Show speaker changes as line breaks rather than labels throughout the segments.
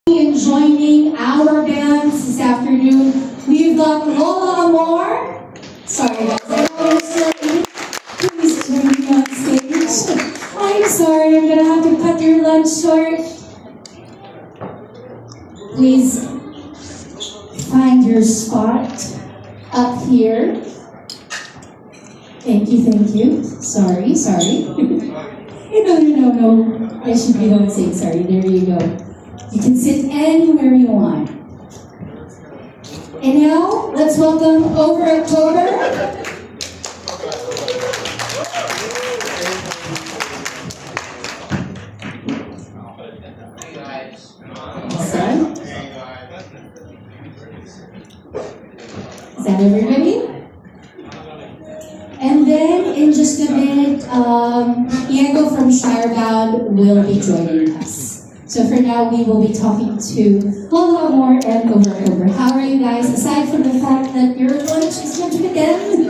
in joining our bands this afternoon. We've got Lola Amor. Sorry guys, I know it's late. Please join me on stage. I'm sorry, I'm gonna have to cut your lunch short. Please find your spot up here. Thank you, thank you. Sorry. No. I should be the one saying sorry. There you go. You can sit anywhere you want. And now, let's welcome Over October. Son. Is that everybody? And then, in just a minute, Diego from Shirebound will be joining us. So for now, we will be talking to Lola Amor and Over. How are you guys? Aside from the fact that your lunch is scheduled again,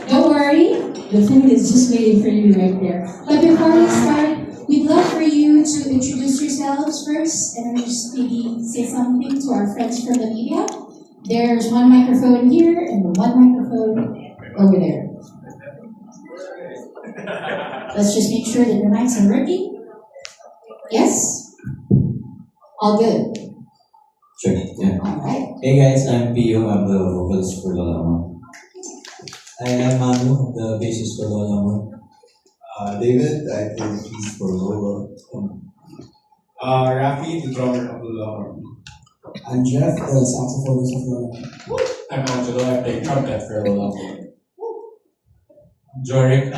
don't worry, the food is just waiting for you right there. But before we start, we'd love for you to introduce yourselves first, and then just maybe say something to our friends from the media. There's one microphone here and one microphone over there. Let's just make sure that the mics are working. Yes? All good?
Sure, yeah.
Alright.
Hey guys, I'm Pio. I'm the vocalist for Lola Amor. I am Manu, the bassist for Lola Amor.
David, I play keys for Lola.
Rafi, the drummer of Lola.
I'm Jeff, the saxophonist of Lola.
I'm Angelo, I play trumpet for Lola. Jorik,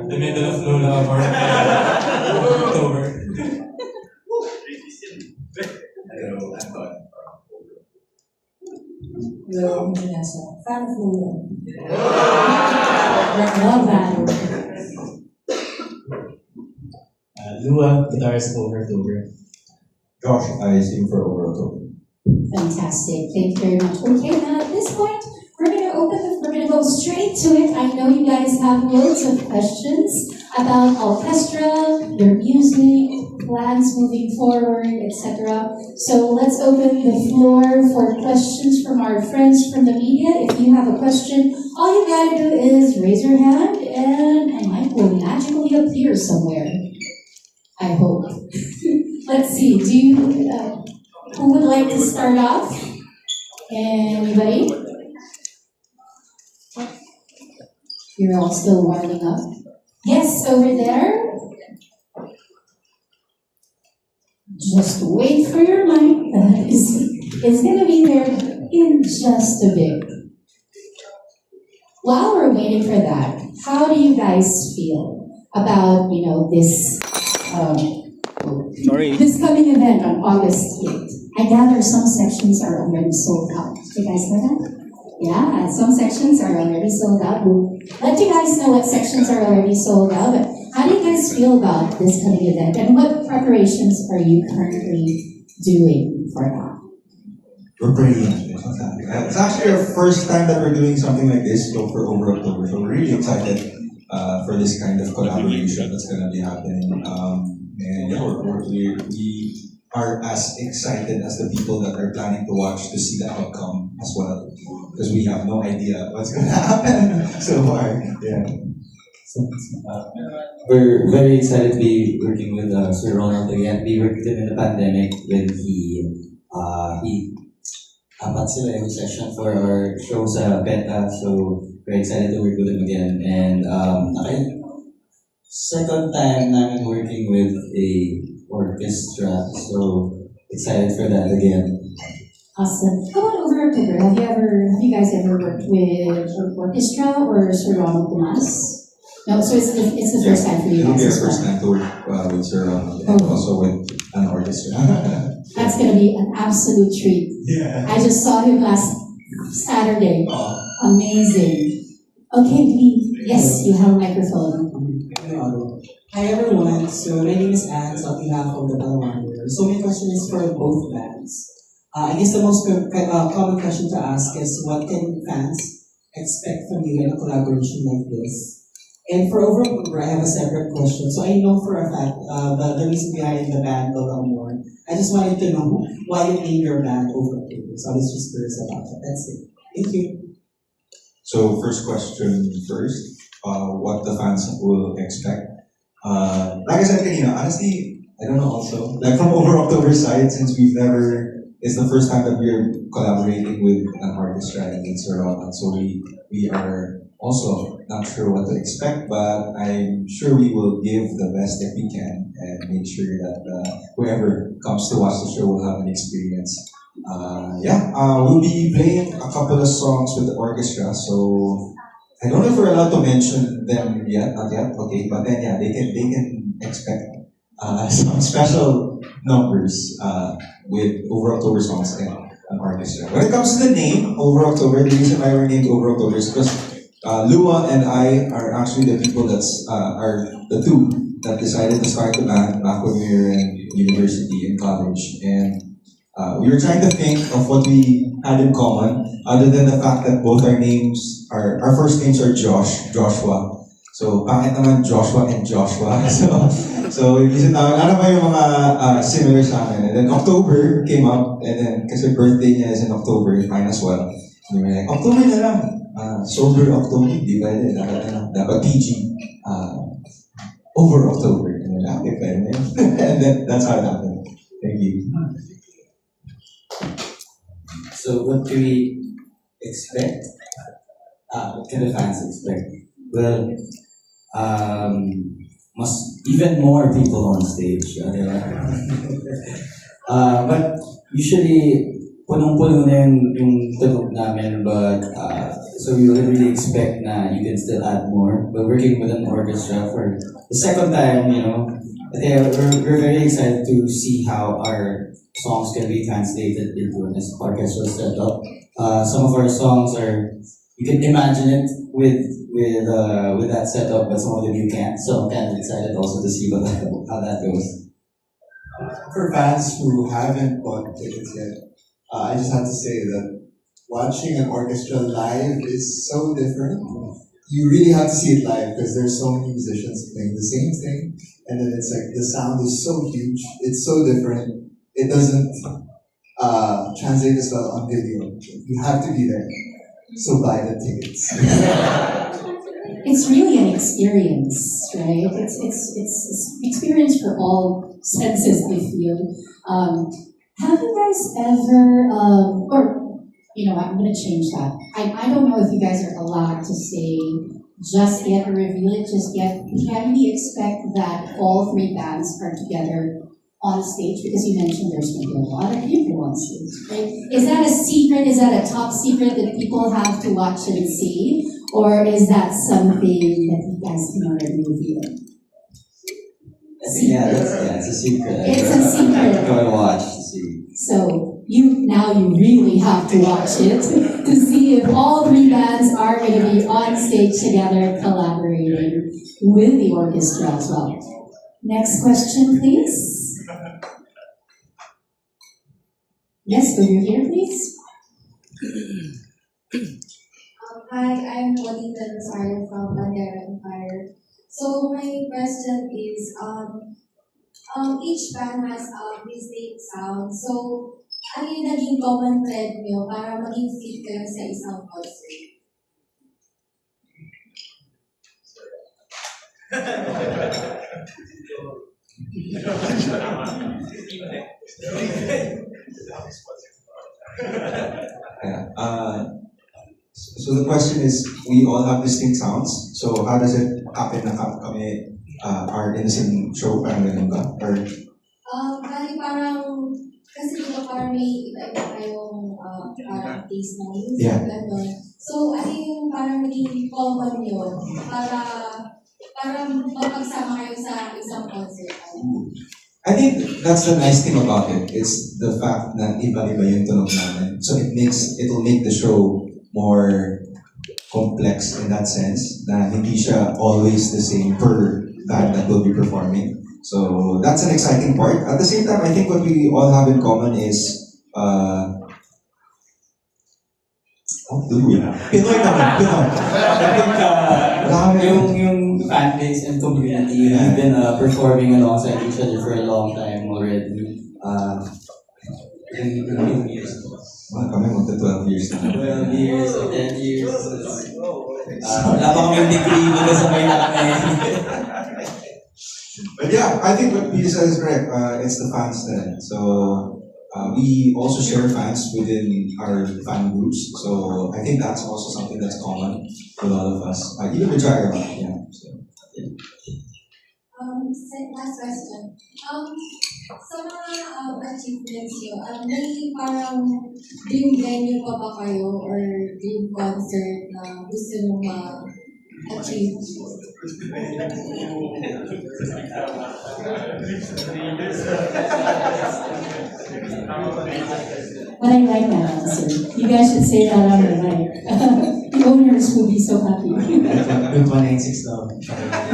the middle of Lola or October.
Hello, I'm Todd.
Hello, I'm Vanessa, fan of Lola.
Love that.
Lua, guitarist of Over October.
Josh, I sing for Over October.
Fantastic. Thank you very much. Okay, now at this point, we're gonna go straight to it. I know you guys have loads of questions about orchestra, your music, plans moving forward, etc. So let's open the floor for questions from our friends from the media. If you have a question, all you gotta do is raise your hand and a mic will magically appear somewhere. I hope. Let's see, who would like to start off? Anybody? You're all still warming up. Yes, over there. Just wait for your mic. It's gonna be there in just a bit. While we're waiting for that, how do you guys feel about this this coming event on August 8th? I gather some sections are already sold out. Do you guys know that? Yeah, some sections are already sold out. We'll let you guys know what sections are already sold out. But how do you guys feel about this coming event? And what preparations are you currently doing for that?
We're pretty fantastic. It's actually our first time that we're doing something like this, for Over October. So we're really excited for this kind of collaboration that's going to be happening. And yeah, we are as excited as the people that are planning to watch to see the outcome as well, because we have no idea what's going to happen so far. Yeah.
We're very excited to be working with Sir Ronald again. We worked with him in the pandemic when he apat sila yung session for our show sa Beta. So we're excited to work with him again. And second time namin working with a orchestra, so excited for that again.
Awesome. How about Over October? Have you guys ever worked with an orchestra or Sir Ronald Tomas? No, so it's the first time for you
It'll
guys.
be our
as
first
well.
time to work with Sir Ronald and also with an orchestra.
That's gonna be an absolute treat.
Yeah.
I just saw him last Saturday. Amazing. Okay, Lee. Yes, you have a microphone.
Hi everyone, so my name is Ans on behalf of the Palawander. So my question is for both bands. I guess the most common question to ask is what can fans expect from you in a collaboration like this? And for Over October, I have a separate question. So I know for a fact, the reason behind the band, Lola Amor, I just wanted to know why you named your band Over October. So I was just curious about that. That's it. Thank you.
So first question first, what the fans will expect. Like I said kanina, honestly, I don't know also. Like from Over October side, since it's the first time that we're collaborating with an orchestra in Sarawak, so we are also not sure what to expect, but I'm sure we will give the best that we can and make sure that whoever comes to watch the show will have an experience. We'll be playing a couple of songs with the orchestra, so I don't know if we're allowed to mention them yet, not yet, okay, but then yeah, they can expect some special numbers with Over October songs and an orchestra. When it comes to the name, Over October, the reason why we're named Over October is because Lua and I are actually the people are the two that decided to start the band back when we were in university and college. And we were trying to think of what we had in common, other than the fact that both our first names are Joshua. So, pangit naman Joshua and Joshua. So isip namin, ano ba yung mga similar sa amin? And then October came up, and then kasi birthday niya is in October, mine as well. And we were like, October na lang. Sober October, di pwede. Dapat PG. Over October. And then, okay, pwede na yun. And then, that's how it happened. Thank you.
So what do we expect? What can the fans expect? Well, even more people on stage. But usually, punong-puno na yung tunog namin, but so we would really expect na you can still add more. But working with an orchestra for the second time, we're very excited to see how our songs can be translated into this orchestral setup. Some of our songs you can imagine it with that setup, but some of them you can't. So I'm kind of excited also to see how that goes.
For fans who haven't bought tickets yet, I just have to say that watching an orchestra live is so different. You really have to see it live because there's so many musicians playing the same thing, and then it's like the sound is so huge, it's so different. It doesn't translate as well on video. You have to be there. So buy the tickets.
It's really an experience, right? It's experience for all senses, I feel. Have you guys ever, I'm going to change that. I don't know if you guys are allowed to say just yet or reveal it just yet. Can we expect that all three bands are together on stage? Because you mentioned there's going to be a lot of people on stage, right? Is that a secret? Is that a top secret that people have to watch and see? Or is that something that you guys can already reveal?
It's a secret.
It's a secret.
Go and watch to see.
So you really have to watch it to see if all three bands are going to be on stage together collaborating with the orchestra as well. Next question, please. Yes, over here, please.
Hi, I'm Juanita Rosario from Bandera Empire. So my question is, each band has a distinct sound. So, ano yung naging common thread nyo para maging fit kayo sa isang concert?
So the question is, we all have distinct sounds. So how does it happen na kami are in the same show? Parang ganun ba? Or
Bali parang, kasi diba parang may iba-iba kayong parang taste ng music,
Yeah.
gano'n. So, ano yung parang naging common nyo para mapagsama kayo sa isang concert?
I think that's the nice thing about it. It's the fact na iba-iba yung tunog namin. So it'll make the show more complex in that sense, na hindi siya always the same per band that will be performing. So that's an exciting part. At the same time, I think what we all have in common is Oh, dude. Pinoy naman, Pinoy.
I think yung fan base and community have been performing alongside each other for a long time already. Ilang years?
Kami magta 12 years na.
12 years, 10 years. Wala pa kaming degree, magkasabay na kami.
But yeah, I think what Peter said is correct. It's the fans then. So we also share fans within our fan groups. So I think that's also something that's common for a lot of us. Even with Dragon, yeah. So, yeah.
Last question. Sa mga achievements nyo, may parang dream venue pa ba kayo or dream concert na gusto nyo ma-achieve?
But I like that answer. You guys should say that on the mic. The owners will be so happy.
Route 196 daw.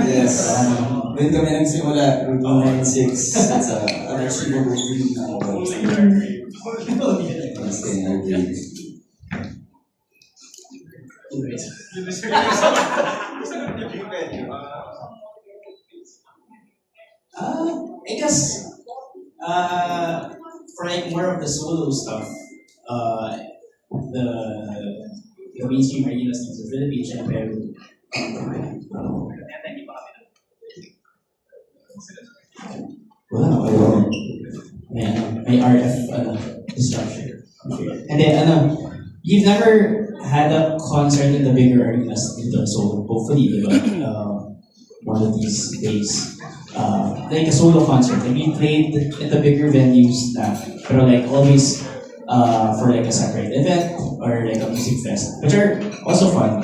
Yes. Doon kami nagsimula, Route 196. That's an achievable dream now. Let's stay in our dreams.
I guess, for like more of the solo stuff, the mainstream arenas in the Philippines, syempre,
Wow.
may RF structure. And then, you've never had a concert in the bigger arenas dito, so hopefully, one of these days, like a solo concert. Like we played in the bigger venues na, pero like always for like a separate event or like a music fest, which are also fun.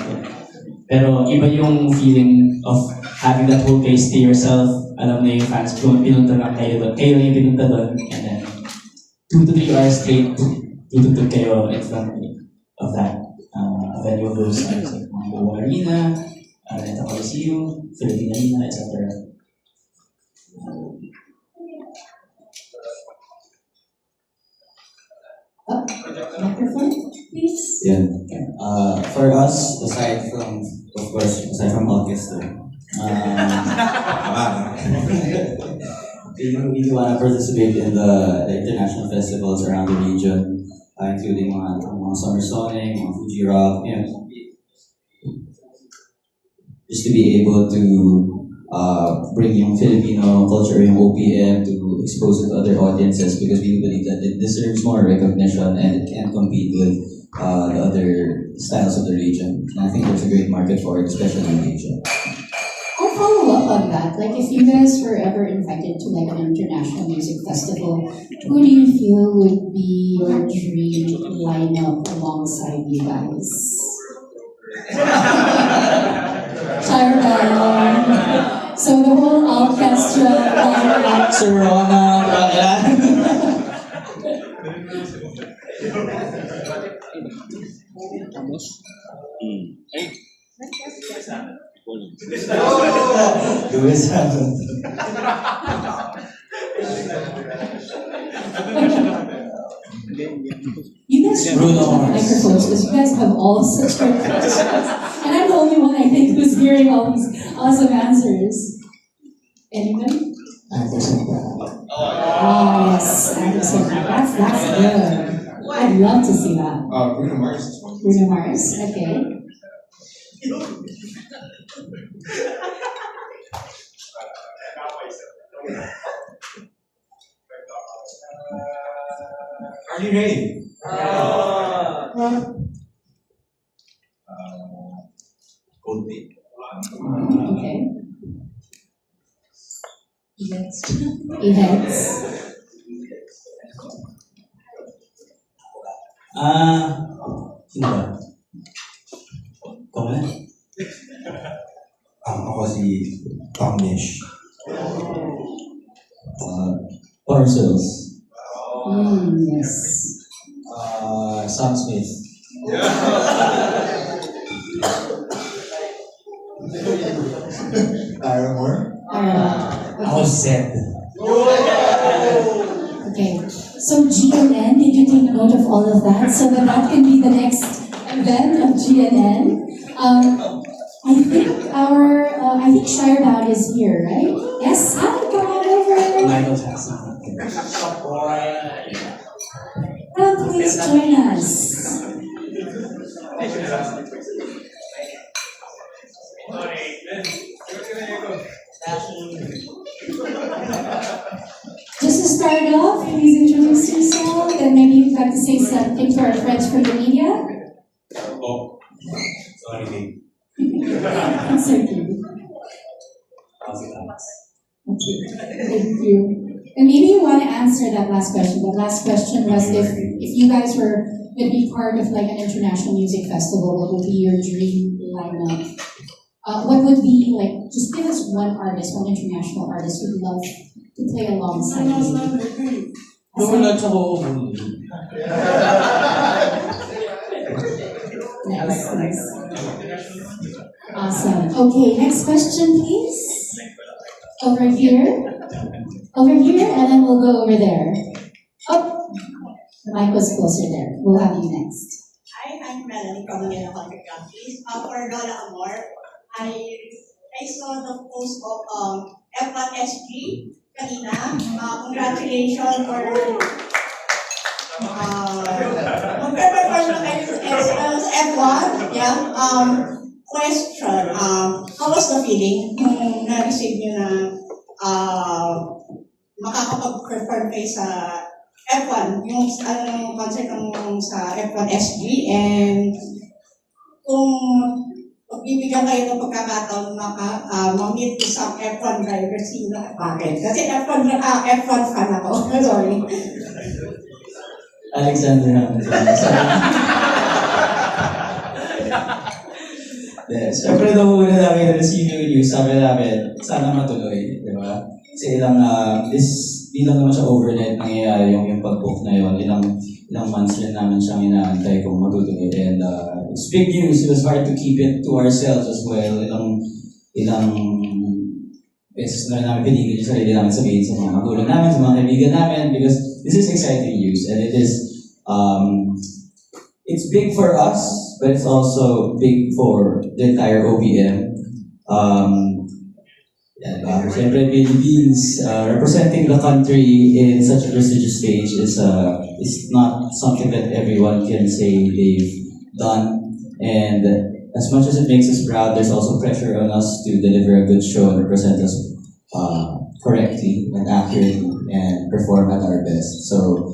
Pero iba yung feeling of having that whole place to yourself. Alam na yung fans, pinunta lang kayo doon. Kayo lang yung pinunta doon. And then 2 to 3 hours straight, tutugtog kayo in front of that venue of those like Mambo Arena, Araneta Coliseum, Philippine Arena, etc.
Microphone, please.
Yeah. For us, aside from orchestra, we do want to participate in the international festivals around the region, including mga Summer Sonic, mga Fuji Rock, just to be able to bring yung Filipino culture, yung OPM, to expose it to other audiences, because we believe that it deserves more recognition and it can compete with the other styles of the region. And I think there's a great market for it, especially in Asia.
I'll follow up on that. Like, if you guys were ever invited to like an international music festival, who do you feel would be your dream lineup alongside you guys? Charbel. So the whole orchestra lineup.
Sir Rona, Lewis Hamilton.
You guys should
Bruno
have
Mars.
microphones because you guys have all such great questions. And I'm the only one, I think, who's hearing all these awesome answers. Anybody?
Anderson Paak.
Oh, yes, Anderson. That's good. I'd love to see that.
Bruno Mars is one.
Bruno Mars, okay.
Are you ready? Coldplay.
Okay. Events.
Sino ba? Ikaw na?
Ako si Tom Nish.
Parcels.
Yes.
Sam Smith.
Paramore.
Ako Zed.
Okay. So GLN, did you take note of all of that so that that can be the next Ben of GNN. I think Shirebound is here, right? Yes, hi, come on over.
Michael Jackson.
Please join us. Just to start off, please introduce yourself and maybe you'd like to say something to our friends from the media.
Oh, sorry.
It's okay. Thank you. And maybe you want to answer that last question. The last question was if you guys were going to be part of like an international music festival, what would be your dream lineup? What would be like? Just give us one artist, one international artist you'd love to play alongside you.
Wala ako.
Nice. Awesome. Okay, next question, please. Over here, and then we'll go over there. Oh, the mic was closer there. We'll have you next.
Hi, I'm Melanie from Manila Country Countries. For Lola Amor, I saw the post of F1SG kanina. Congratulations for magpe-perform na kayo sa F1. Yeah. Question, how was the feeling nung na-receive nyo na makakapag-perform kayo sa F1, yung concert ng sa F1SG, and kung pagbibigyan kayo ng pagkakataon ma-meet isang F1 driver, sino at bakit? Kasi F1 fan ako. Sorry.
Alexander Hamilton. Yes, syempre nung una namin na-receive yung news, sabi namin, sana matuloy, di ba? Kasi di lang naman siya overnight nangyayari yung pag-book na yun. Ilang months rin namin siyang inaantay kung matutuloy. And it's big news. It was hard to keep it to ourselves as well. Ilang beses na namin pinigil yung sarili namin sabihin sa mga magulang namin, sa mga kaibigan namin, because this is exciting news. And it is, it's big for us, but it's also big for the entire OPM. Siyempre, Philippines, representing the country in such a prestigious stage is not something that everyone can say they've done. And as much as it makes us proud, there's also pressure on us to deliver a good show and represent us correctly and accurately and perform at our best. So,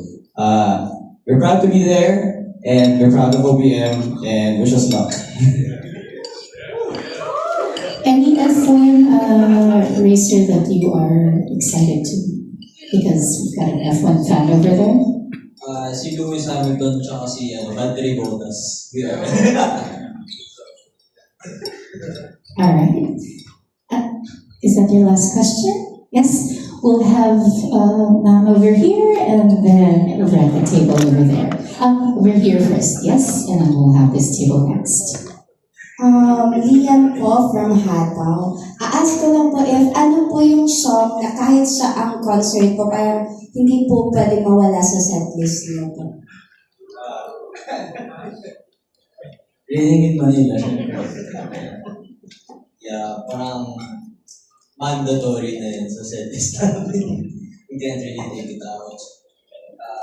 we're proud to be there. And we're proud of OPM and wish us luck.
Any F1 racer that you are excited to? Because we've got an F1 fan over there.
Si Lewis Hamilton tsaka si Valtteri Bottas. We are.
Alright. Is that your last question? Yes. We'll have ma'am over here and then over at the table over there. Over here first, yes? And then we'll have this table next.
Lian po from Hataw. Ask ko lang po if ano po yung song na kahit sa ang concert po, parang hindi po pwede mawala sa setlist niyo po.
Raining in Manila. Yeah, parang mandatory na yun sa setlist namin. We can't really take it out.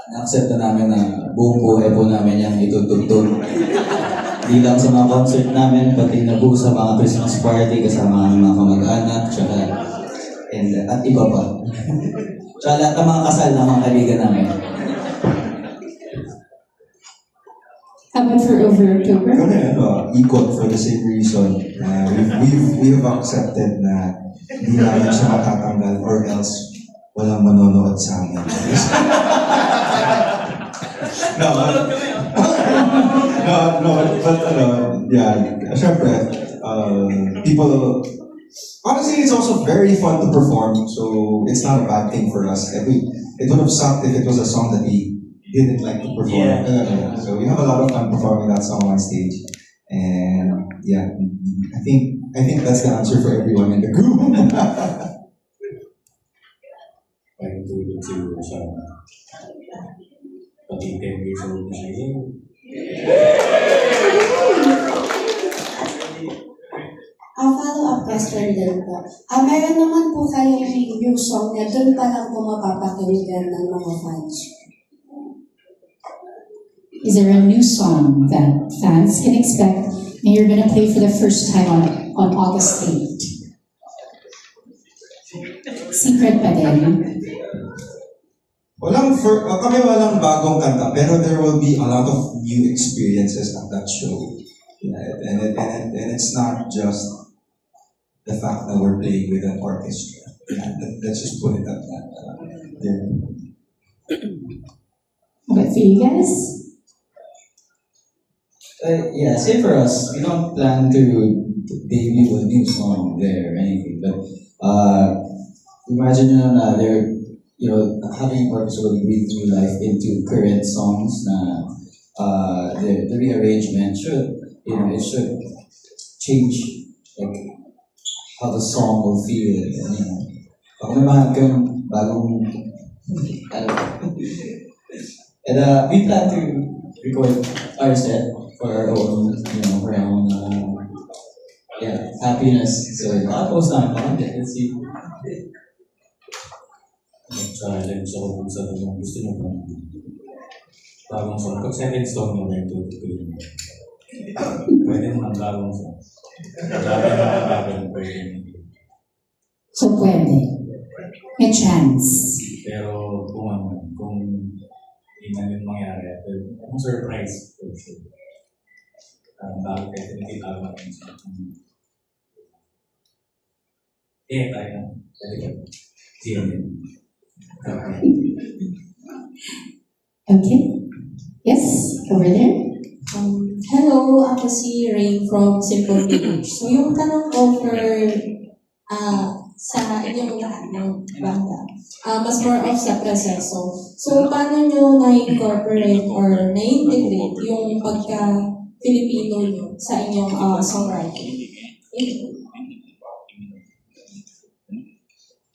Na-accept na namin na buong buhay po namin yung itutugtog. Hindi lang sa mga concert namin, pati na po sa mga Christmas party kasama ang mga kamag-anak, at iba pa. Tsaka lahat ng mga kasal ng mga kaibigan namin.
How about for over October?
Kami, ikot for the same reason. We've accepted na hindi namin siya matatanggal or else walang manonood sa amin. Syempre, people, honestly, it's also very fun to perform, so it's not a bad thing for us. It would have sucked if it was a song that we didn't like to perform. So we have a lot of fun performing that song on stage. And yeah, I think that's the answer for everyone in the group.
Paling tulog siguro sa pag-10 years old na siya.
question din po. Meron naman po kayong new song na doon pa lang po mapapakinggan ng mga fans.
Is there a new song that fans can expect and you're gonna play for the first time on August 8th? Secret pa din.
Kami walang bagong kanta, pero there will be a lot of new experiences at that show. Yeah, and it's not just the fact that we're playing with an orchestra. Yeah, let's just put it at that.
But for you guys?
Yeah, same for us. We don't plan to debut a new song there or anything, but imagine they're having orchestra will breathe new life into current songs. The rearrangement should it should change like how the song will feel. And, pag may mga bagong and we plan to record our set for our own, happiness. So I'll post on content. Let's see.
Challenge ako kung sa tanong gusto nyo ba bagong song. Pag second song nyo na ito, pwede naman bagong song. Dami na bagong pwede.
So pwede. May chance.
Pero kung hindi na yun mangyari, kung surprise for sure. Bago kayo tinititawa natin sa tayo na. Pwede ka.
Okay. Yes, over there.
Hello, ako si Rain from Simple Village. So yung tanong ko for sa inyong lahat ng banda, mas more of sa proseso. So paano nyo na-incorporate or na-integrate yung pagka-Filipino nyo sa inyong songwriting?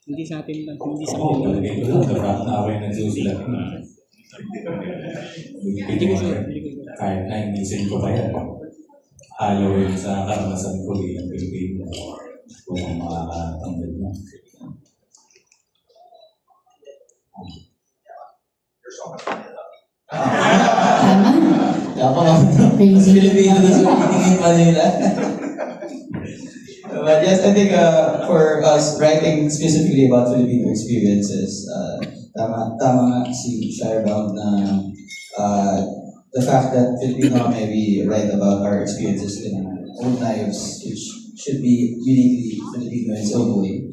Hindi sa atin lang, hindi sa
Oo, palagay ko lang. Dapat na ako yung nagsusulat na. Kahit na inisin ko pa yan. Halo yun sa karanasan ko bilang Pilipino. Kung makakatanggal mo.
Tama.
Crazy. Filipino na sa piningin pa nila. But yes, I think for us writing specifically about Filipino experiences, tama nga si Shire about na the fact that Filipino maybe write about our experiences in our own lives, which should be uniquely Filipino in its own way.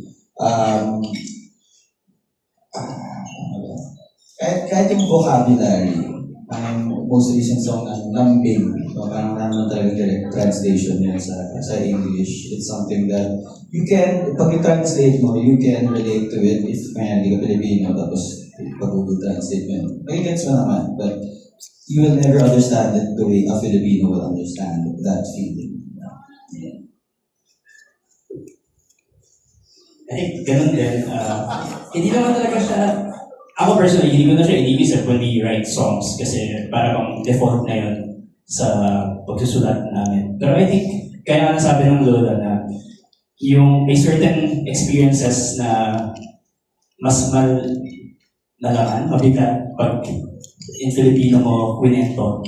Kahit yung vocabulary, most recent song na lambing, parang naman talaga direct translation yan sa English. It's something that you can, pag i-translate mo, you can relate to it if kaya hindi ka Pilipino, tapos pag Google Translate mo yun. May gets mo naman, but you will never understand it the way a Filipino will understand that feeling.
I think ganun din. Hindi naman talaga siya, ako personally, hindi ko na siya inibig when we write songs kasi para bang default na yun sa pagsusulat namin. Pero I think, kaya nga nasabi ng Lola na yung may certain experiences na mas nalaman, mabigat pag in Filipino mo kwento,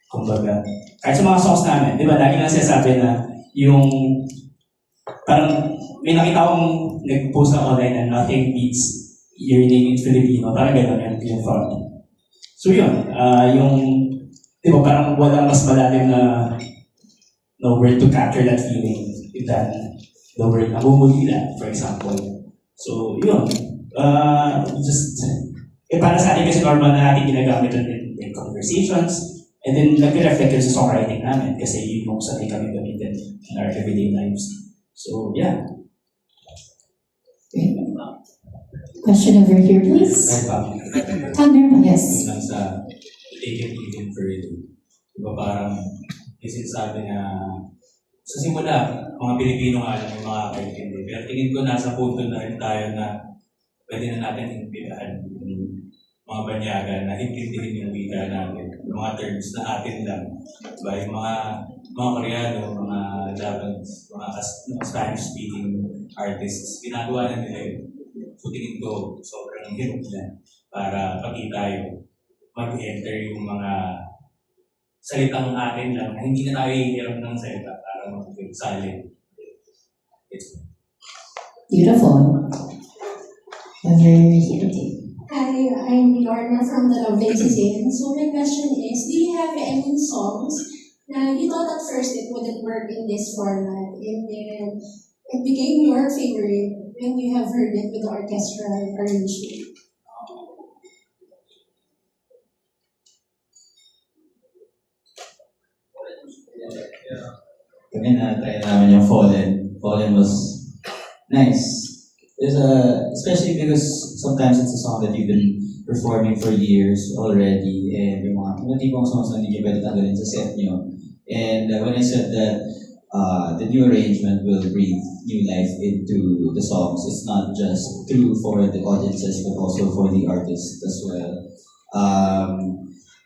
kumbaga. Kahit sa mga songs namin, di ba, lagi lang sinasabi na yung parang may nakita akong nag-post na online na nothing beats yearning in Filipino, parang gano'n yung thought. So yun, yung, di ba, parang walang mas malalim na word to capture that feeling than the word namumulila, for example. So yun, para sa atin kasi normal na natin ginagamit in conversations, and then nag-reflect yun sa songwriting namin kasi yun yung sanay kami gamitin in our everyday lives. So yeah.
Question over here, please. Yes.
Lang sa take it even further. Diba parang sinasabi na sa simula, mga Pilipino nga lang yung makakaintindi. Pero tingin ko nasa punto na rin tayo na pwede na natin imbigahan yung mga banyaga na intindihin yung wika natin, yung mga terms na atin lang. Diba? Yung mga Koreano, mga Japanese, mga Spanish-speaking artists, ginagawa na nila yun. So tingin ko, sobrang hirap na para pati tayo mag-enter yung mga salitang atin lang na hindi na tayo hihirap ng salita para mag-salin.
Beautiful.
Hi, I'm Lorna from the Love Citizen. So my question is, do you have any songs na you thought at first it wouldn't work in this format, and then it became your favorite when you have heard it with the orchestral arrangement?
Kami na-try namin yung Fallen. Fallen was nice. Especially because sometimes it's a song that you've been performing for years already, and yung mga tipong songs na hindi nyo pwede tanggalin sa set nyo. And when I said that the new arrangement will breathe new life into the songs, it's not just true for the audiences but also for the artists as well.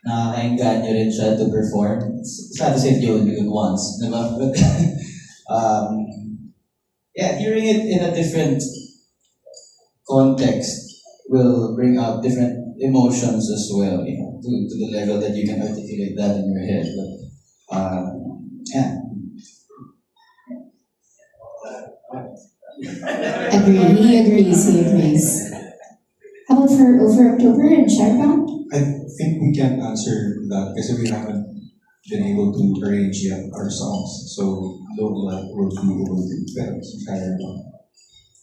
Nakakainggan nyo rin siya to perform. Sad to say yun once, diba? But yeah, hearing it in a different context will bring out different emotions as well, you know, to the level that you can articulate that in your head. But yeah.
He agrees. How about for Over October and Sharpa?
I think we can't answer that because we haven't been able to arrange yet our songs. So we'll be able to better share about.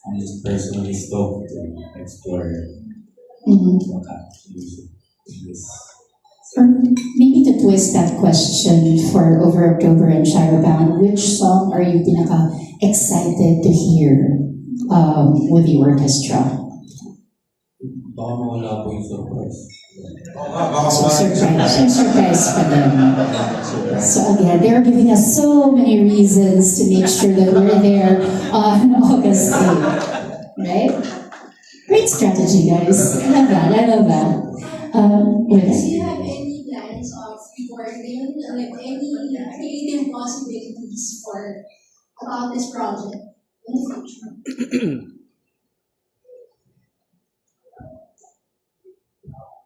I'm just personally stoked to explore what music is.
Or maybe to twist that question for Over October and Shiraban, which song are you excited to hear with the orchestra?
Baka mawala po yung surprise.
Surprise for them. So again, they're giving us so many reasons to make sure that we're there on August 8th. Right? Great strategy, guys. I love that.
Do you have any plans of recording, like any creative possibilities about this project in the future?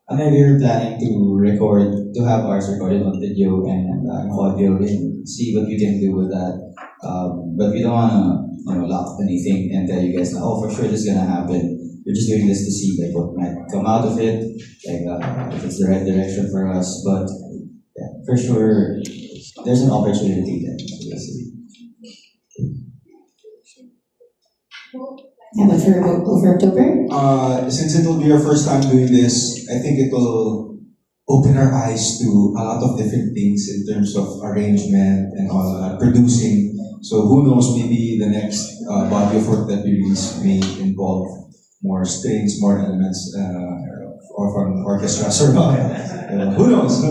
Maybe we're planning to have ours recorded on video and audio and see what we can do with that. But we don't want to lock anything and tell you guys, oh, for sure this is going to happen. We're just doing this to see like what might come out of it, like if it's the right direction for us. But yeah, for sure, there's an opportunity there.
How about for Over October?
Since it will be our first time doing this, I think it will open our eyes to a lot of different things in terms of arrangement and all producing. So who knows, maybe the next body of work that we release may involve more strings, more elements, or from orchestra. So who knows?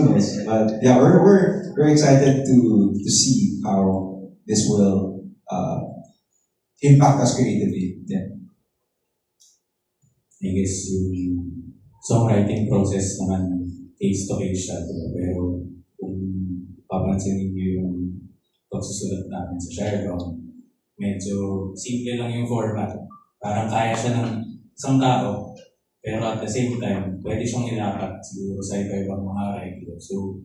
But yeah, we're excited to see how this will impact us creatively. Yeah.
I guess yung songwriting process naman case-to-case siya. Pero kung papansinin niyo yung pagsusulat namin sa Shareground, medyo simple lang yung format. Parang kaya siya ng isang tao, pero at the same time, pwede siyang nilapat siguro sa iba-ibang mga regular. So,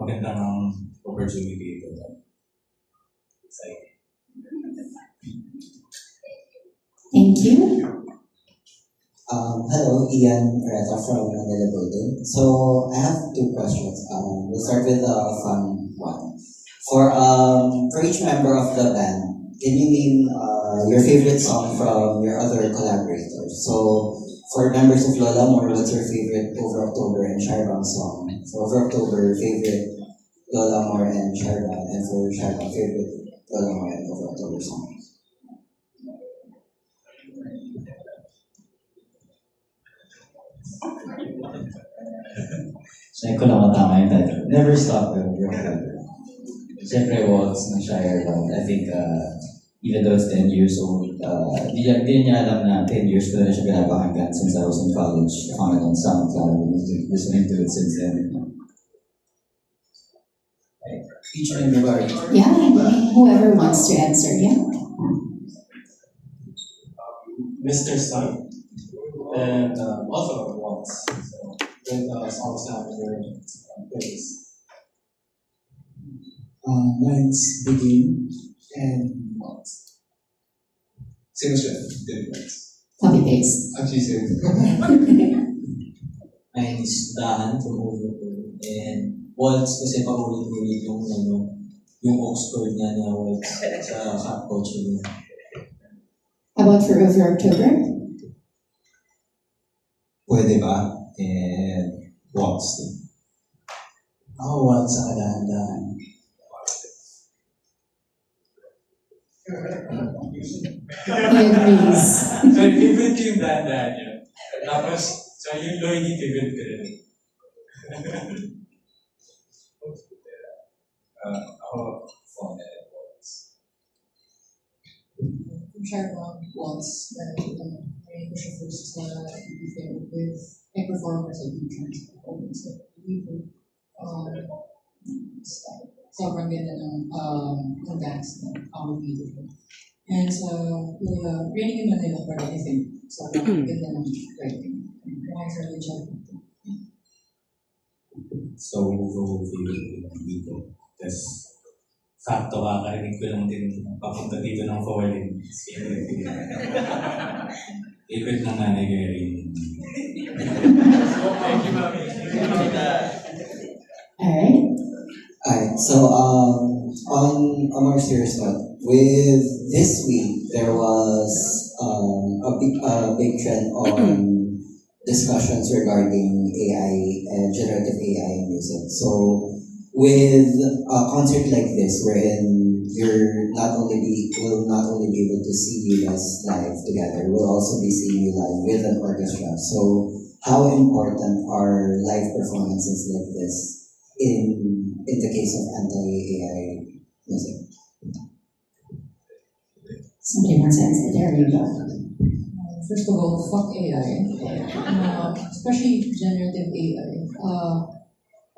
magandang opportunity ito. Exciting.
Thank you.
Hello, Ian Reta from Manila Building. So I have two questions. We'll start with the fun one. For each member of the band, can you name your favorite song from your other collaborators? So for members of Lola More, what's your favorite Over October and Sharbang song? For Over October, favorite Lola More and Sharbang, and for Sharbang, favorite Lola More and Over October song.
Check ko lang kung tama yung title. Never Stop. Siyempre, Waltz ng Shire Band. I think
even though it's 10 years old, di niya alam na 10 years ko na siya pinapakinggan since I was in college. Found it on SoundCloud and listening to it since then. Each member,
Yeah, whoever wants to answer, yeah.
Mr. Sun, and also Waltz. So, with songs now in your place.
Mine's Begin and Waltz.
Same as Did Waltz.
Copy paste.
Actually, same.
mine is Dahan from Overpool. And Waltz kasi paulit-ulit yung Oxford niya na Waltz sa rap culture niya.
How about for October?
Pwede ba? And Waltz.
Ako, Waltz sa kadahan-dahan.
He agrees.
So, favorite ko yung Dahan-Dahan yun. Tapos, so yung Lloydie, favorite ko rin. Ako, fond na Waltz.
Share about once that I push a first everything with a performance I do performance sobrang ganda ng dance ng video. And so, training in Manila for anything. So, ganda ng writing. Nice early job.
So, favorite ko dito. Tapos, sakto kakarinig ko lang din papunta dito ng forwarding. Favorite ng nanay ko rin. Thank you, Mami.
Alright.
Alright, so on a more serious note, with this week there was a big trend on discussions regarding AI and generative AI in music. So with a concert like this, wherein will not only be able to see you guys live together, we'll also be seeing you live with an orchestra. So how important are live performances like this in the case of anti-AI music?
Somebody wants to answer. There you go.
First of all, fuck AI. Especially generative AI.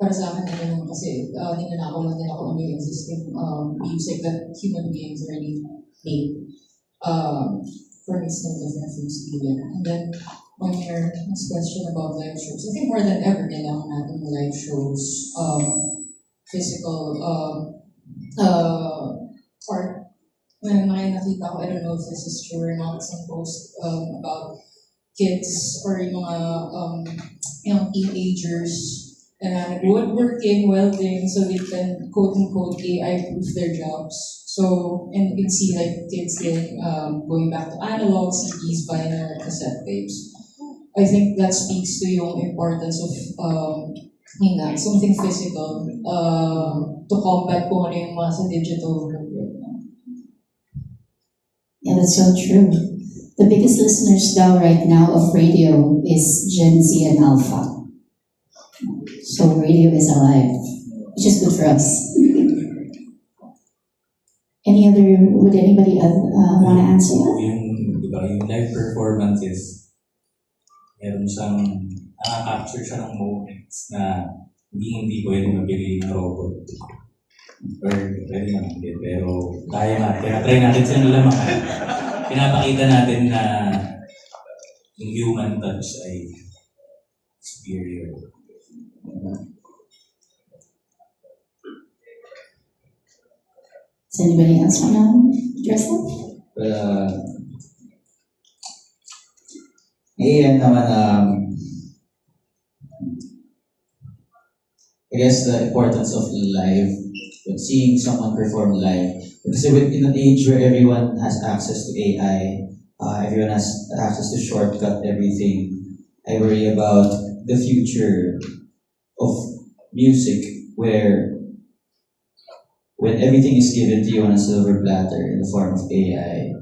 Para sa akin naman kasi ninanakaw lang din ako ng may existing music that human beings already made. For me, it's no different from stealing. And then, on your next question about live shows, I think more than ever, kailangan natin ng live shows, physical art. When nakita ko, I don't know if this is true or not, some post about kids or yung mga teenagers and woodworking, welding, so they can quote-unquote AI-proof their jobs. So, and you can see like kids going back to analog, CDs, vinyl, cassette tapes. I think that speaks to yung importance of something physical to combat kung ano yung mga sa digital world right now.
Yeah, that's so true. The biggest listeners though right now of radio is Gen Z and Alpha. So radio is alive, which is good for us. Would anybody want to answer that?
Yung live performances, meron siyang, nakaka-capture siya ng moments na hindi pwede mabili ng robot. Or pwede naman din, pero try natin silang lamakan. Pinapakita natin na yung human touch ay superior.
Does anybody else want to address that?
Ngayon naman, I guess the importance of live, when seeing someone perform live. Because in an age where everyone has access to AI, everyone has access to shortcut everything, I worry about the future of music where when everything is given to you on a silver platter in the form of AI,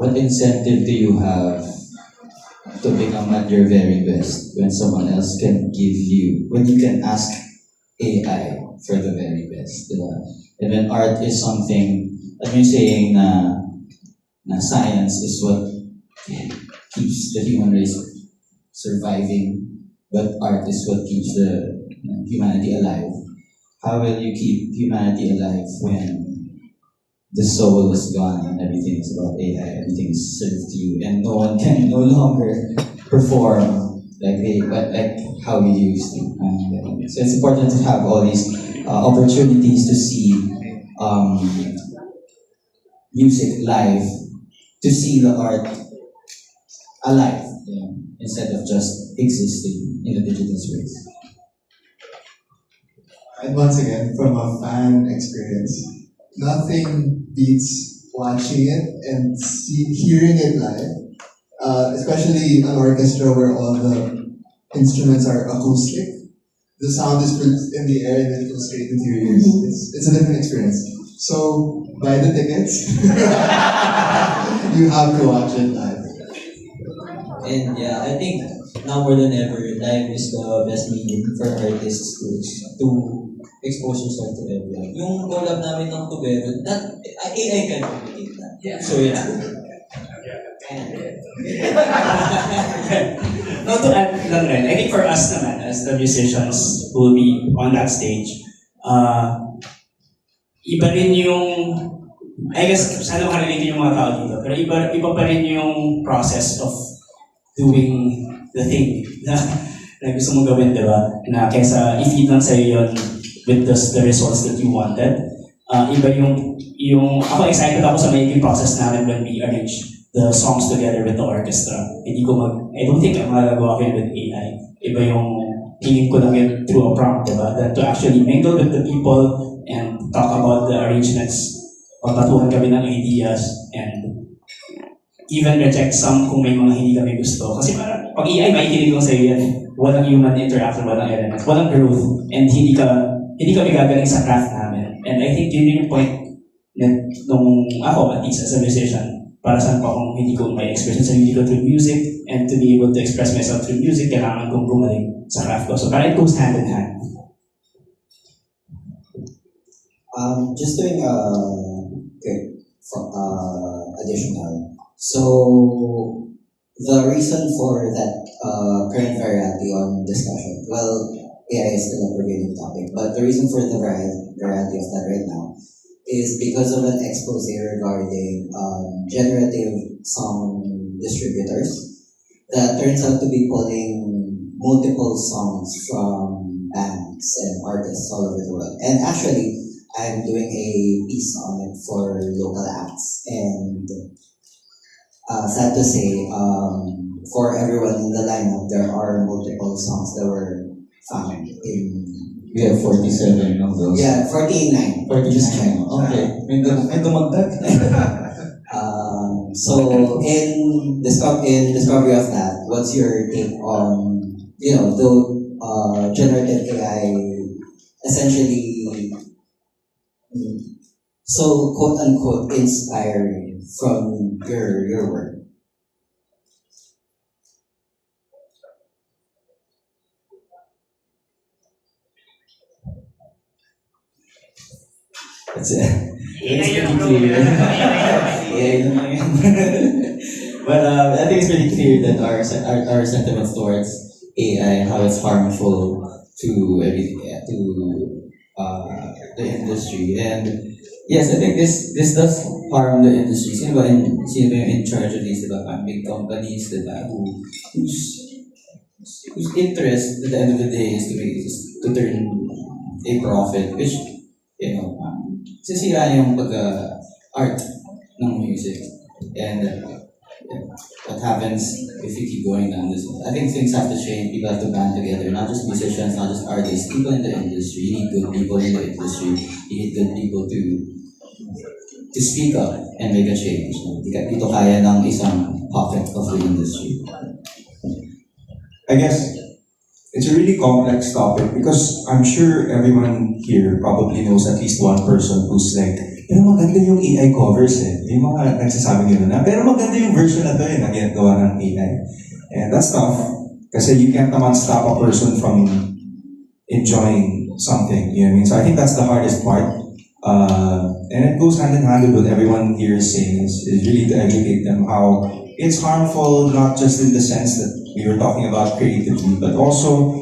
what incentive do you have to become at your very best when someone else can give you, when you can ask AI for the very best? Diba? And when art is something
Alam mo yung saying na science is what keeps the human race surviving, but art is what keeps the humanity alive. How will you keep humanity alive when the soul is gone and everything is about AI, everything is served to you, and no one can no longer perform like how we used to. So it's important to have all these opportunities to see music live, to see the art alive, instead of just existing in a digital space.
And once again, from a fan experience, nothing beats watching it and hearing it live, especially an orchestra where all the instruments are acoustic. The sound is in the air and it goes straight into your ears. It's a different experience. So buy the tickets. You have to watch it live.
And yeah, I think now more than ever, live is the best medium for artists to expose yourself to everyone. Yung collab namin ng Tubero, that AI can replicate that. Yeah. So yeah.
No, to add lang rin, I think for us naman, as the musicians who will be on that stage, iba rin yung, I guess, sana makarelate yung mga tao dito, pero iba pa rin yung process of doing the thing na gusto mong gawin, di ba? Na kaysa i-feed lang sa'yo yun with the results that you wanted. Iba yung ako excited ako sa making process namin when we arrange the songs together with the orchestra. I don't think magagawa ko yun with AI. Iba yung tingin ko lang yun through a prompt, diba? Than to actually mingle with the people and talk about the arrangements. Pagpatuhan kami ng ideas and even reject some kung may mga hindi kami gusto. Kasi parang pag AI, makikinig lang sa'yo yan. Walang human interaction, walang elements, walang growth, and hindi kami gagaling sa craft namin. And I think yun yung point nung ako, at least as a musician, para saan pa kung hindi ko may experience sa sarili ko through music, and to be able to express myself through music, kailangan kong gumaling sa craft ko. So parang it goes hand in hand.
Just doing quick additional. So the reason for that current variety on discussion, well, AI is still a prevailing topic, but the reason for the variety of that right now is because of an expose regarding generative song distributors that turns out to be pulling multiple songs from bands and artists all over the world. And actually, I'm doing a piece on it for local acts. And sad to say, for everyone in the lineup, there are multiple songs that were found in.
We have 47 of those.
Yeah, 49.
49. Okay. May dumagdag.
So in discovery of that, what's your take on the generative AI essentially so quote unquote inspiring from your work?
It's pretty clear. But I think it's pretty clear that our sentiments towards AI and how it's harmful to the industry. And yes, I think this does harm the industry. Sino ba in charge of these big companies whose interest at the end of the day is to turn a profit, which sisira yung art ng music. And what happens if you keep going down this way? I think things have to change. People have to band together, not just musicians, not just artists, people in the industry. You need good people in the industry. You need good people to speak up and make a change. Dito kaya ng isang pocket of the industry.
I guess it's a really complex topic because I'm sure everyone here probably knows at least one person who's like, pero maganda yung AI covers Yung mga nagsasabi nila na, pero maganda yung version na to na ginagawa ng AI. And that's tough kasi you can't naman stop a person from enjoying something. You know what I mean? So I think that's the hardest part. And it goes hand in hand with what everyone here is saying, is really to educate them how it's harmful, not just in the sense that we were talking about creatively, but also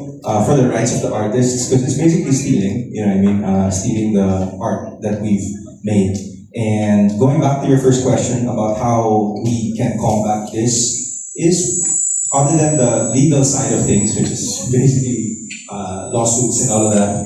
for the rights of the artists, because it's basically stealing, you know what I mean, stealing the art that we've made. And going back to your first question about how we can combat this is, other than the legal side of things, which is basically lawsuits and all of that,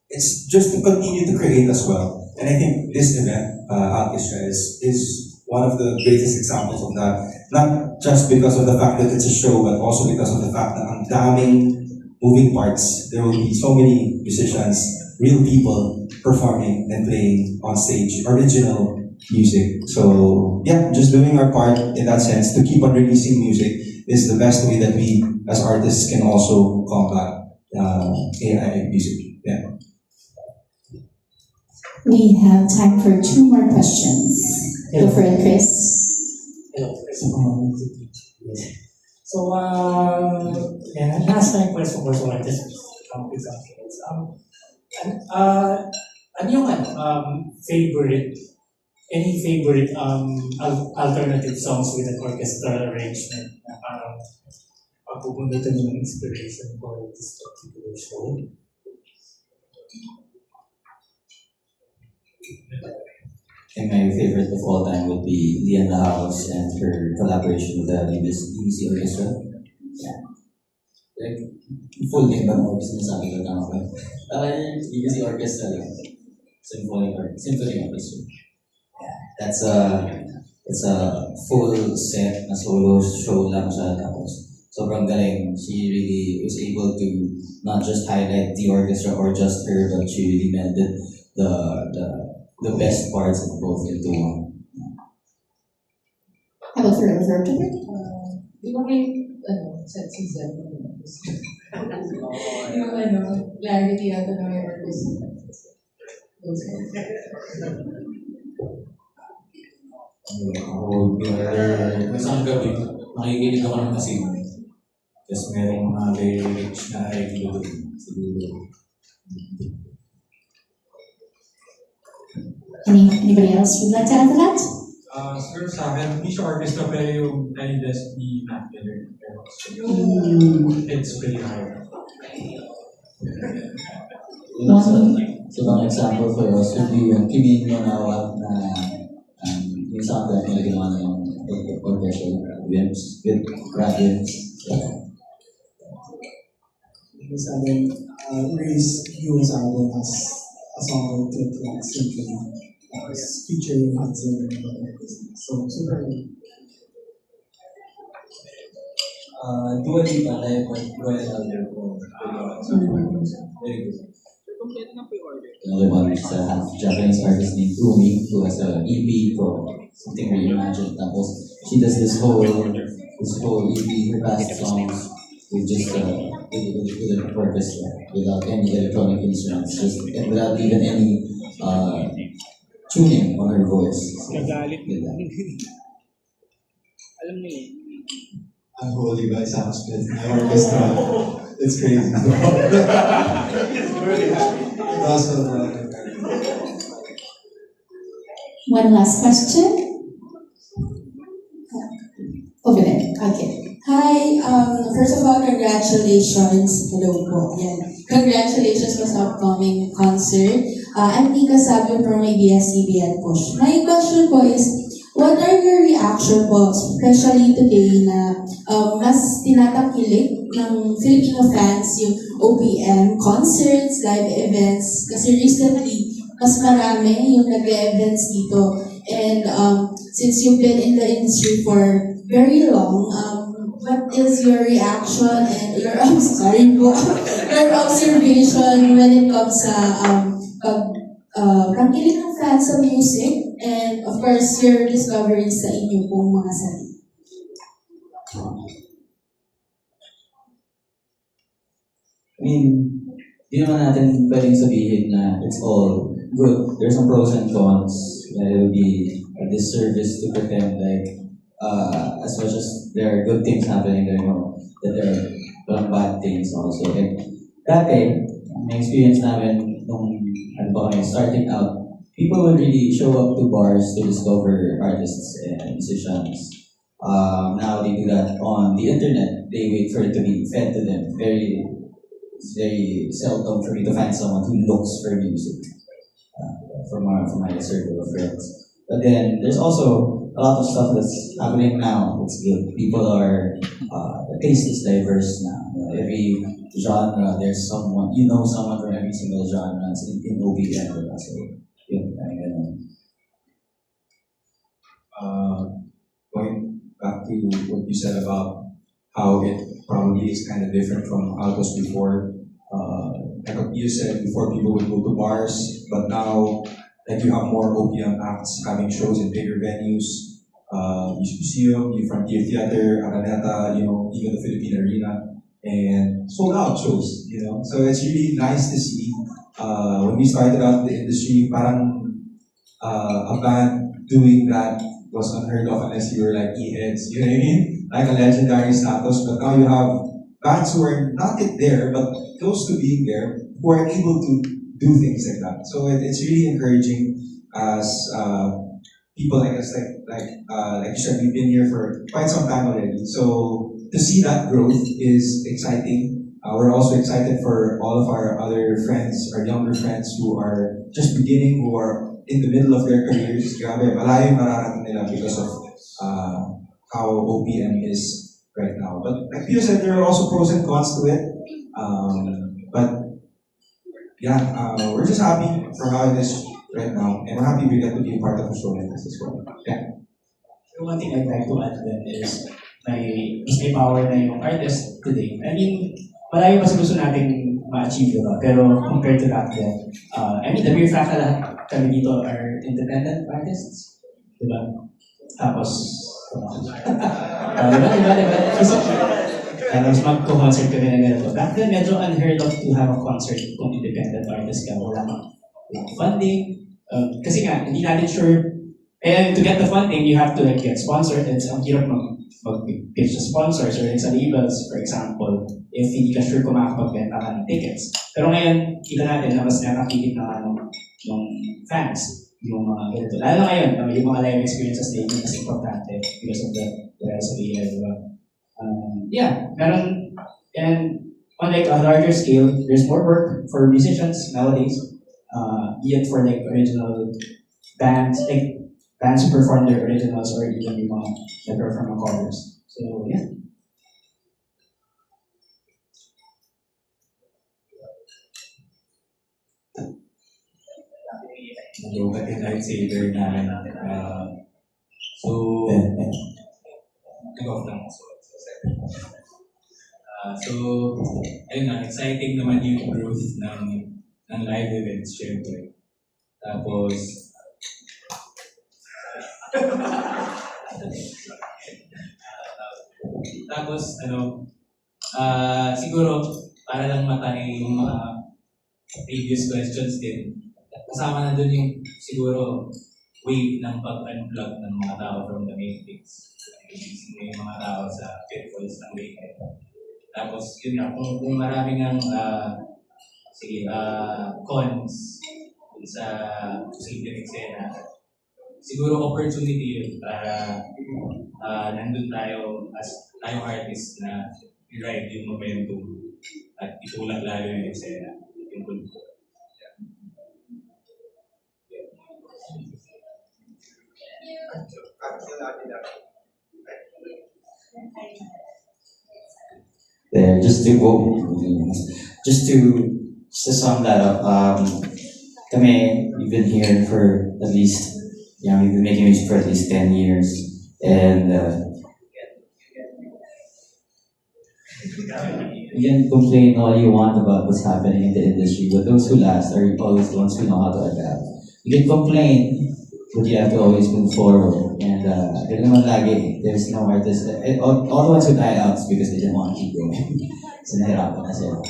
it's just to continue to create as well. And I think this event, Orchestra, is one of the greatest examples of that. Not just because of the fact that it's a show, but also because of the fact that ang daming moving parts. There will be so many musicians, real people performing and playing on stage original music. So yeah, just doing our part in that sense to keep on releasing music is the best way that we as artists can also combat AI music. Yeah.
We have time for 2 more questions. Go for it, Chris.
Hello, Chris. So, yeah, last time question was on this with something else. Ano yung favorite, any favorite alternative songs with an orchestral arrangement na parang pagpupunta ng inspiration for this particular show?
And my favorite of all time would be Leanne House and her collaboration with the UBC Orchestra. Yeah. Like, full name ba mo sinasabi ko tama ba? UBC Orchestra lang. Symphony Orchestra. Yeah. That's a full set na solo show lang siya, tapos sobrang galing. She really was able to not just highlight the orchestra or just her, but she really melded the best parts of both into one.
How about for Roberto?
Di ba may, set season? Yung clarity ata na may orchestra.
Isang gabi, nakikinig ako ng kasino. Tapos merong mga lyrics na regular doon. Siguro.
Anybody else would like to add to that?
Siguro sa akin, hindi siya orchestra pero yung Tiny Desk ni Matt Miller. It's pretty hard.
So, an example for us would be yung Kimi no Nawa na yung soundtrack na ginawa na yung orchestra with Radiance.
This album, Ray's newest album has a song with Symphony featuring Hudson and so super.
Dua Lipa live with Royal Albert for very good.
Another one is a half Japanese artist named Umi, who has an EP for Something Reimagined. Tapos she does this whole EP, her past songs, with just with an orchestra, without any electronic instruments, just and without even any tuning on her voice. So,
Alam niyo eh.
Unholy by Sam Smith, my orchestra. It's crazy. It's really happy. Also,
One last question. Over there. Okay.
Hi, first of all, congratulations. Hello po. Yan. Congratulations po sa upcoming concert. I'm Nika Sabio from ABS-CBN Push. My question po is, what are your reaction po, especially today na mas tinatakilik ng Filipino fans yung OPM concerts, live events, kasi recently, mas marami yung nag-events dito. And since you've been in the industry for very long, what is your reaction and your your observation when it comes sa pagkilig ng fans sa music and of course your discoveries sa inyo pong mga sarili?
I mean, di naman natin pwedeng sabihin na it's all good. There's some pros and cons. It would be a disservice to pretend like as much as there are good things happening there, that there are some bad things also. Like, dati, may experience namin nung starting out, people would really show up to bars to discover artists and musicians. Now they do that on the internet. They wait for it to be fed to them. It's very seldom for me to find someone who looks for music from my circle of friends. But then there's also a lot of stuff that's happening now. It's good. People are the taste is diverse now. Every genre, there's someone someone from every single genre in OBM. So yun, ganun.
Going back to what you said about how it probably is kind of different from how it was before. Like what you said before, people would go to bars, but now like you have more OPM acts having shows in bigger venues. Museum, Frontier Theater, Araneta, even the Philippine Arena, and sold out shows, So it's really nice to see. When we started out in the industry, parang a band doing that was unheard of unless you were like E-heads, you know what I mean? Like a legendary status, but now you have bands who are not yet there, but close to being there, who are able to do things like that. So it's really encouraging as people like us, like you said, we've been here for quite some time already. So to see that growth is exciting. We're also excited for all of our other friends, our younger friends who are just beginning, who are in the middle of their careers. Grabe, malayo yung mararating nila because of how OPM is right now. But like you said, there are also pros and cons to it. But yeah, we're just happy for how it is right now, and we're happy we get to be a part of a show like this as well. Yeah.
So one thing I'd like to add then is may power na yung artist today. I mean, malayo pa sa gusto nating ma-achieve, diba? Pero compared to that then, the mere fact na lahat kami dito are independent artists, diba? Tapos, diba? Tapos mag-concert kami na ganito. Back then, medyo unheard of to have a concert kung independent artist ka. Wala funding. Kasi nga, hindi natin sure. And to get the funding, you have to get sponsored. And ang hirap mag-pitch sa sponsors or sa labels, for example, if hindi ka sure kung makakapagbenta ka ng tickets. Pero ngayon, kita natin na mas nakakikip na ng fans yung mga ganito. Lalo na ngayon, yung mga live experiences na yun mas importante because of the rest of the year, diba? Meron, and on like a larger scale, there's more work for musicians nowadays, be it for like original bands, like bands who perform their originals or even yung mga that perform on covers. So yeah.
Nag-ugat yung lightsaber namin. Nag-off lang. Ayun nga, exciting naman yung growth ng live events, syempre. Tapos, siguro, para lang matangin yung mga previous questions din, kasama na dun yung siguro way ng pag-unplug ng mga tao from the matrix. Yung mga tao sa pitfalls ng weekend. Tapos, yun nga, kung maraming ang cons sa music eksena, siguro opportunity yun para nandun tayo as tayong artist na i-ride yung momentum at itulak lalo yung eksena, yung kulto.
There, just to sum that up, kami, we've been here for at least, we've been making music for at least 10 years, and you can complain all you want about what's happening in the industry, but those who last are always the ones who know how to adapt. You can complain, but you have to always move forward. And there's no artist, all the ones who died out is because they didn't want to keep going. So nahirapan na sila.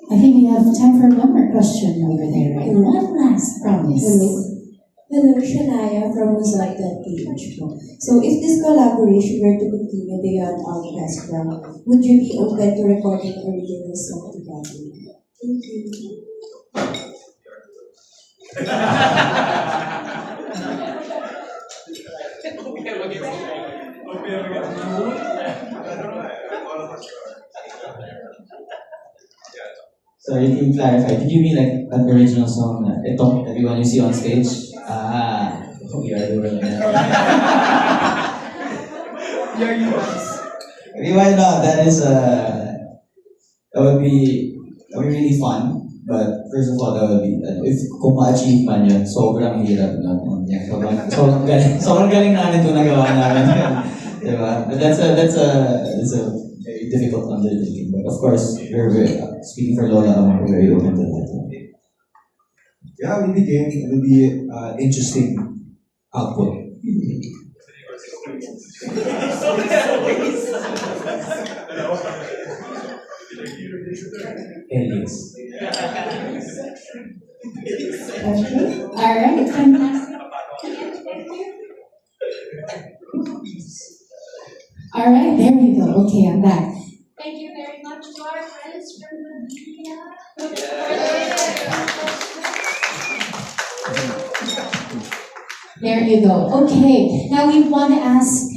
I think we have time for one more question over there, right? One last promise.
Hello, Shania from Mozart.ph. So if this collaboration were to continue beyond Orchestra, would you be open to recording original song together? Thank you.
Sorry to clarify, did you mean like an original song na ito, everyone you see on stage? We are the world now. Why not? That would be really fun. But first of all, that would be, if kung ma-achieve man yun, sobrang hirap nun. Yeah, sobrang galing namin ito nagawa namin. Diba? But that's a very difficult undertaking. But of course, we're very, speaking for Lola, we're very open to that.
Yeah, we'll be game. It will be interesting output.
Aliens.
Okay. Alright, fantastic. Alright, there we go. Okay, I'm back.
Thank you very much to our friends from the media.
There you go. Okay, now we want to ask